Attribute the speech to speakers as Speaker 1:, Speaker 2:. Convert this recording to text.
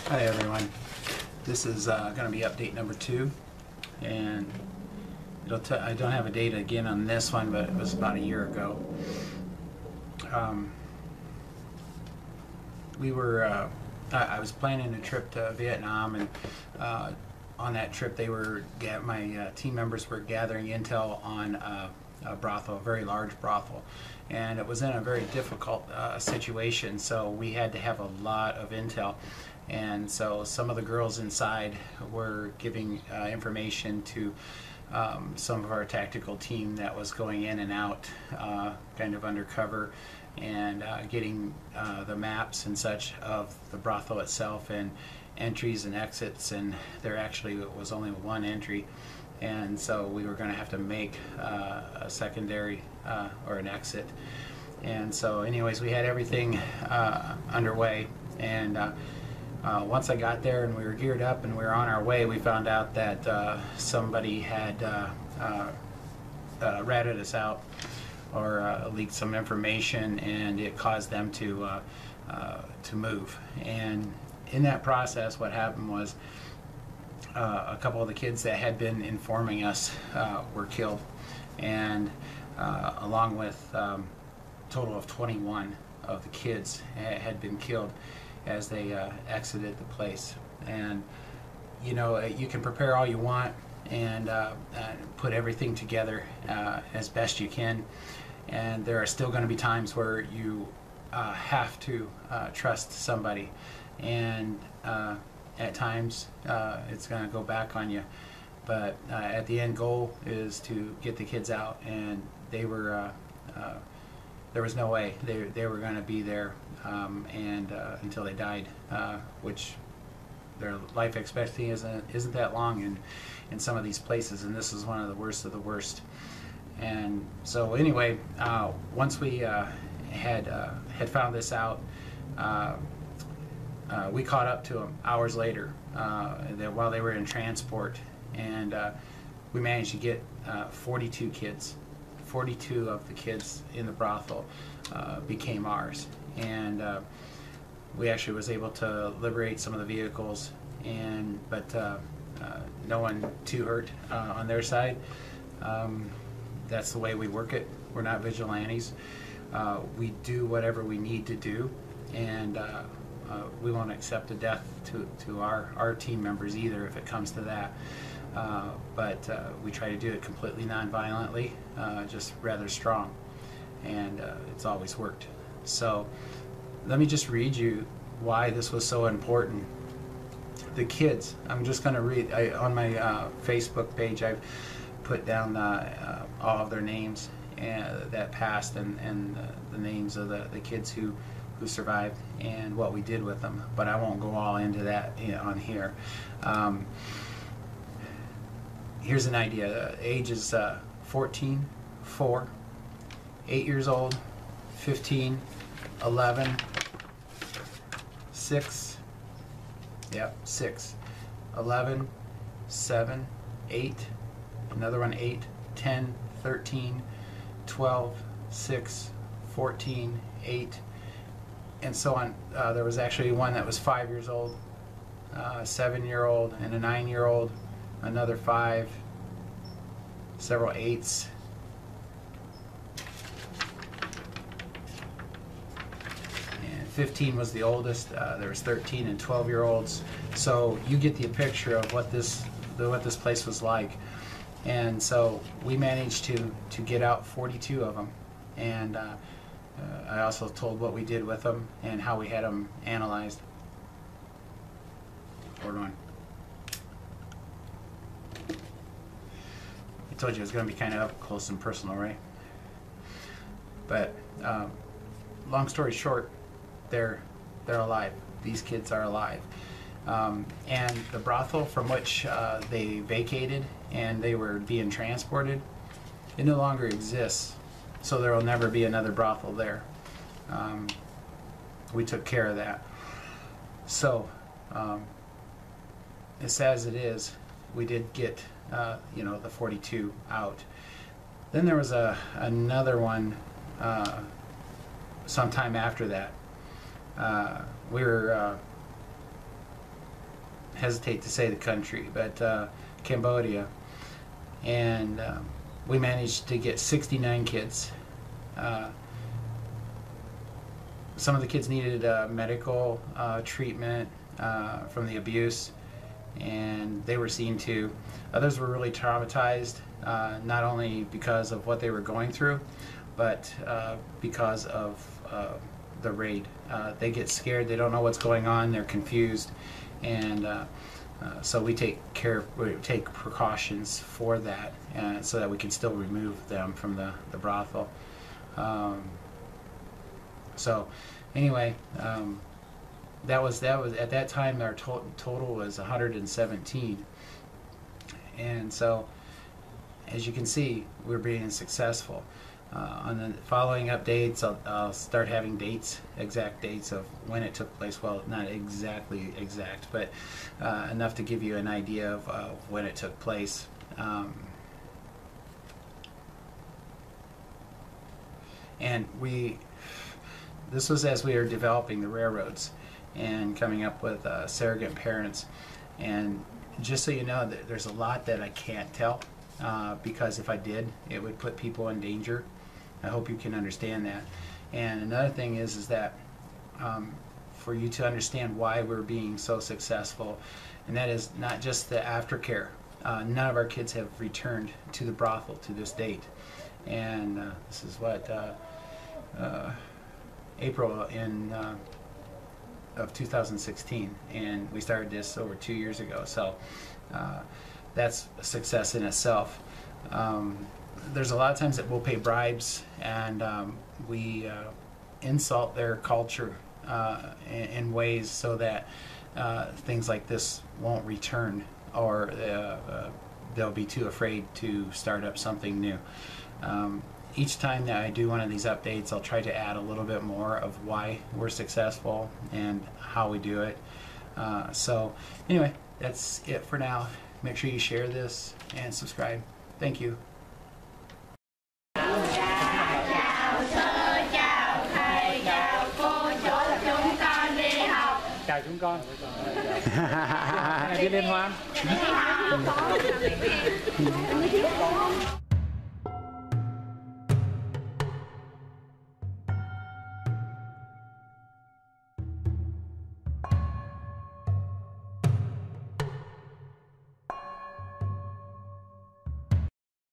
Speaker 1: Hi everyone. This is going to be update number 2, and I don't have a date again on this one, but it was about a year ago. I was planning a trip to Vietnam, and on that trip my team members were gathering intel on a brothel, a very large brothel, and it was in a very difficult situation, so we had to have a lot of intel. And so some of the girls inside were giving information to some of our tactical team that was going in and out, kind of undercover, and getting the maps and such of the brothel itself, and entries and exits. And there actually was only one entry, and so we were going to have to make a secondary or an exit. And so anyways, we had everything underway, and once I got there and we were geared up and we were on our way, we found out that somebody had ratted us out, or leaked some information, and it caused them to move. And in that process, what happened was a couple of the kids that had been informing us were killed, and along with a total of 21 of the kids had been killed as they exited the place. And you know, you can prepare all you want and put everything together as best you can, and there are still going to be times where you have to trust somebody, and at times it's going to go back on you, but at the end goal is to get the kids out, and they were there was no way they were going to be there and until they died, which their life expectancy isn't that long in some of these places, and this is one of the worst of the worst. And so anyway, once we had found this out, we caught up to them hours later while they were in transport, and we managed to get 42 kids. 42 of the kids in the brothel became ours, and we actually was able to liberate some of the vehicles, but no one too hurt on their side. That's the way we work it. We're not vigilantes. We do whatever we need to do, and we won't accept a death to our team members either if it comes to that. But we try to do it completely non-violently, just rather strong, and it's always worked. So let me just read you why this was so important. The kids, I'm just going to read, on my Facebook page I've put down all of their names that passed, and the names of the kids who survived and what we did with them, but I won't go all into that on here. Here's an idea. Ages 14, 4, 8 years old, 15, 11, 6, yep, 6, 11, 7, 8, another one 8, 10, 13, 12, 6, 14, 8, and so on. There was actually one that was 5 years old, 7-year-old, and a 9-year-old, another 5, several 8s, and 15 was the oldest. There was 13 and 12-year-olds. So you get the picture of what this place was like. And so we managed to get out 42 of them, and I also told what we did with them and how we had them analyzed. Hold on. I told you it was going to be kind of up close and personal, right? But long story short, they're alive. These kids are alive, and the brothel from which they vacated and they were being transported, it no longer exists. So there will never be another brothel there. We took care of that. So as sad as it is, we did get you know, the 42 out. Then there was another one sometime after that. We were hesitate to say the country, but Cambodia. And we managed to get 69 kids. Some of the kids needed medical treatment from the abuse, and they were seen to. Others were really traumatized, not only because of what they were going through, but because of the raid. They get scared, they don't know what's going on, they're confused, and so we take precautions for that, so that we can still remove them from the brothel. So anyway, that was at that time our total was 117, and so as you can see, we're being successful. On the following updates, I'll start having dates, exact dates of when it took place. Well, not exactly exact, but enough to give you an idea of when it took place. And this was as we were developing the railroads and coming up with surrogate parents. And just so you know, there's a lot that I can't tell, because if I did, it would put people in danger. I hope you can understand that. And another thing is that for you to understand why we're being so successful, and that is not just the aftercare. None of our kids have returned to the brothel to this date. And this is what April of 2016, and we started this over 2 years ago. So that's a success in itself. There's a lot of times that we'll pay bribes, and we insult their culture in ways so that things like this won't return, or they'll be too afraid to start up something new. Each time that I do one of these updates, I'll try to add a little bit more of why we're successful and how we do it. So anyway, that's it for now. Make sure you share this and subscribe. Thank you.
Speaker 2: Chào chúng con. Biết liên hoan.